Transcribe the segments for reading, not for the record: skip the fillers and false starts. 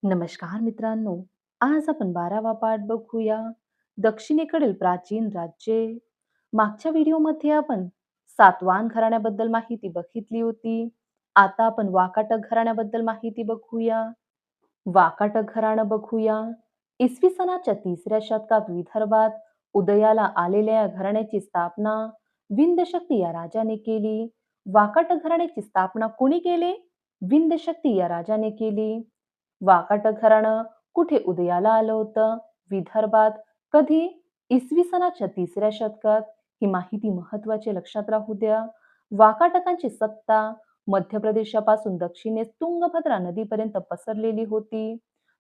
नमस्कार मित्रांनो. आज आपण 12वा पाठ बघूया. दक्षिणेकडील प्राचीन राज्ये. मागच्या व्हिडिओमध्ये आपण सातवाहन घराण्याबद्दल माहिती बघितली होती. आता आपण वाकाटक घराण्याबद्दल माहिती बघूया. वाकाटक घराणं बघूया. इसवी सनाच्या 3ऱ्या शतकात विदर्भात उदयाला आलेल्या या घराण्याची स्थापना विंध्यशक्ती या राजाने केली. वाकाटक घराण्याची स्थापना कोणी केली? विंध्यशक्ती या राजाने केली. वाकाटक घराणं कुठे उदयाला आलं होतं? विदर्भात. कधी? इसवी सनाच्या 3ऱ्या शतकात. ही माहिती महत्वाची लक्षात राहू द्या. वाकाटकांची सत्ता मध्य प्रदेशापासून दक्षिणेस तुंगभद्रा नदीपर्यंत पसरलेली होती.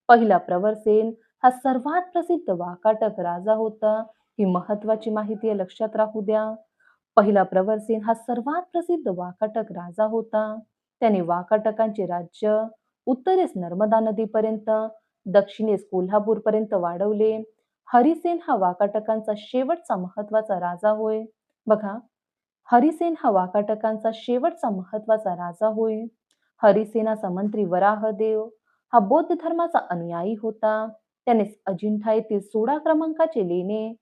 पहिला प्रवरसेन हा सर्वात प्रसिद्ध वाकाटक राजा होता. ही महत्वाची माहिती आहे, लक्षात राहू द्या. पहिला प्रवरसेन हा सर्वात प्रसिद्ध वाकाटक राजा होता. त्याने वाकाटकांचे राज्य उत्तरेस नर्मदा नदीपर्यंत, दक्षिणेस कोल्हापूरपर्यंत वाढवले. हरिसेन हा वाकाटकांचा शेवटचा महत्वाचा राजा होय. बघा, हरिसेन हा वाकाटकांचा शेवटचा महत्वाचा राजा होय. हरिसेनाचा मंत्री वराहदेव हा बौद्ध धर्माचा अनुयायी होता. त्याने अजिंठा येथील 16 क्रमांकाचे लेणे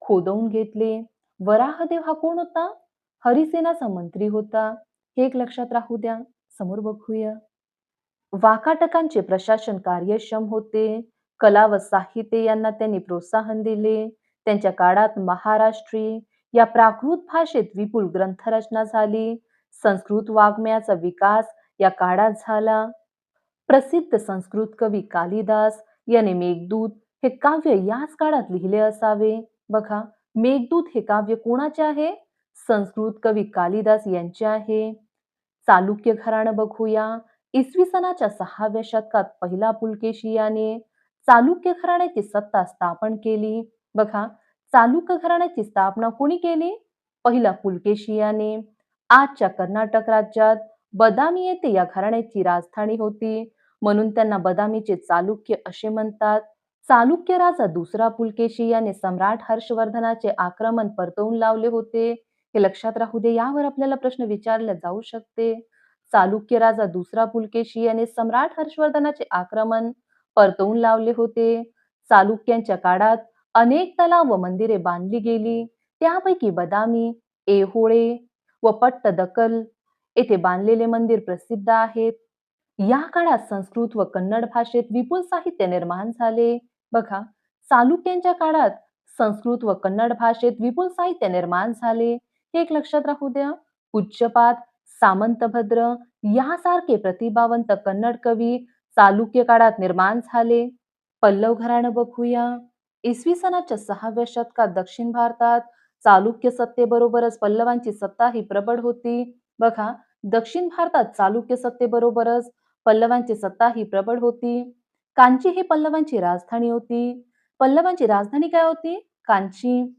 खोदवून घेतले. वराहदेव हा कोण होता? हरिसेनाचा मंत्री होता. हे एक लक्षात राहू द्या. समोर बघूया. वाकाटकांचे प्रशासन कार्यक्षम होते. कला व साहित्य यांना त्यांनी प्रोत्साहन दिले. त्यांच्या काळात महाराष्ट्री या प्राकृत भाषेत विपुल ग्रंथरचना झाली. संस्कृत वाङ्मयाचा विकास या काळात झाला. प्रसिद्ध संस्कृत कवी कालिदास याने मेघदूत हे काव्य याच काळात लिहिले असावे. बघा, मेघदूत हे काव्य कोणाचे आहे? संस्कृत कवी कालिदास यांचे आहे. चालुक्य घराणं बघूया. इसवी सनाच्या 6व्या शतकात पहिला पुलकेशी याने चालुक्य घराण्याची सत्ता स्थापन केली. बघा, चालुक्य घराण्याची स्थापना कोणी केली? पहिला पुलकेशी याने. आजच्या कर्नाटक राज्यात बदामी येथे या घराण्याची राजधानी होती, म्हणून त्यांना बदामीचे चालुक्य असे म्हणतात. चालुक्य राजा दुसरा पुलकेशी याने सम्राट हर्षवर्धनाचे आक्रमण परतवून लावले होते. हे लक्षात राहू दे. यावर आपल्याला प्रश्न विचारला जाऊ शकते. चालुक्य राजा दुसरा पुलकेशी याने सम्राट हर्षवर्धनाचे आक्रमण परतवून लावले होते. चालुक्यांच्या काळात अनेक तलाव व मंदिरे बांधली गेली. त्यापैकी बदामी, ऐहोळे व पट्टदकल येथे बांधलेले मंदिर प्रसिद्ध आहेत. या काळात संस्कृत व कन्नड भाषेत विपुल साहित्य निर्माण झाले. बघा, चालुक्यांच्या काळात संस्कृत व कन्नड भाषेत विपुल साहित्य निर्माण झाले. हे एक लक्षात राहू द्या. उच्चपात, सामंतभद्र यासारखे प्रतिभावंत कन्नड कवी चालुक्य काळात निर्माण झाले. पल्लव घराणं बघूया. इसवी सनाच्या 6व्या शतकात दक्षिण भारतात चालुक्य सत्तेबरोबरच पल्लवांची सत्ता ही प्रबळ होती. बघा, दक्षिण भारतात चालुक्य सत्तेबरोबरच पल्लवांची सत्ता ही प्रबळ होती. कांची ही पल्लवांची राजधानी होती. पल्लवांची राजधानी काय होती? कांची.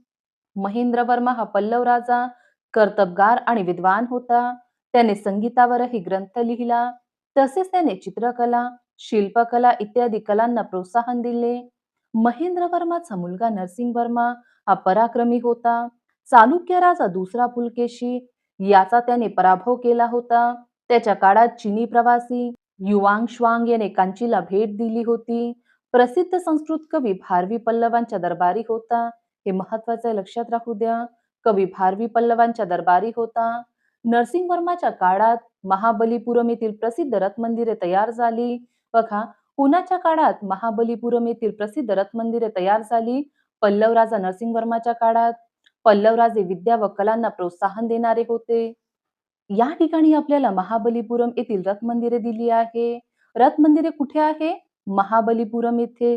महेंद्रवर्मा हा पल्लव राजा कर्तबगार आणि विद्वान होता. त्याने संगीतावरही ग्रंथ लिहिला. तसेच त्याने चित्रकला, शिल्पकला इत्यादी कलांना प्रोत्साहन दिले. महेंद्रवर्माचा मुलगा नरसिंहवर्मा हा पराक्रमी होता. चालुक्य राजा दुसरा पुलकेशी याचा त्याने पराभव केला होता. त्याच्या काळात चीनी प्रवासी युआंग श्वांग याने कांचीला भेट दिली होती. प्रसिद्ध संस्कृत कवी भारवी पल्लवांच्या दरबारी होता. हे महत्वाचे लक्षात राहू द्या. कवी भारवी पल्लवांच्या दरबारी होता. नरसिंहवर्माच्या काळात महाबलीपुरम येथील प्रसिद्ध रथ मंदिरे तयार झाली. बघा, कुणाच्या काळात महाबलीपुरम येथील प्रसिद्ध रथ मंदिरे तयार झाली? पल्लव राजा नरसिंहवर्माच्या काळात. पल्लव राजे विद्या व कलांना प्रोत्साहन देणारे होते. या ठिकाणी आपल्याला महाबलीपुरम येथील रथ मंदिरे दिली आहे. रथ मंदिरे कुठे आहे? महाबलीपुरम येथे.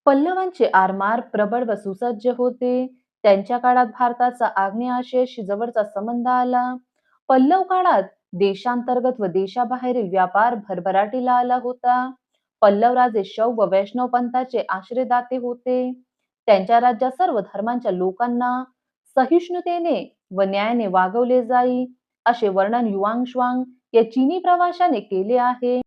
पल्लवांचे आरमार प्रबळ व सुसज्ज होते. त्यांच्या काळात भारताचा आग्नेय आशियाशी जवळचा संबंध आला. पल्लव काळात देशांतर्गत व देशाबाहेरील व्यापार भरभराटीला आला होता. पल्लव राजे शैव व वैष्णव पंथाचे आश्रयदाते होते. त्यांच्या राज्यात सर्व धर्मांच्या लोकांना सहिष्णुतेने व न्यायाने वागवले जाई, असे वर्णन युआंग श्वांग या चीनी प्रवाशाने केले आहे.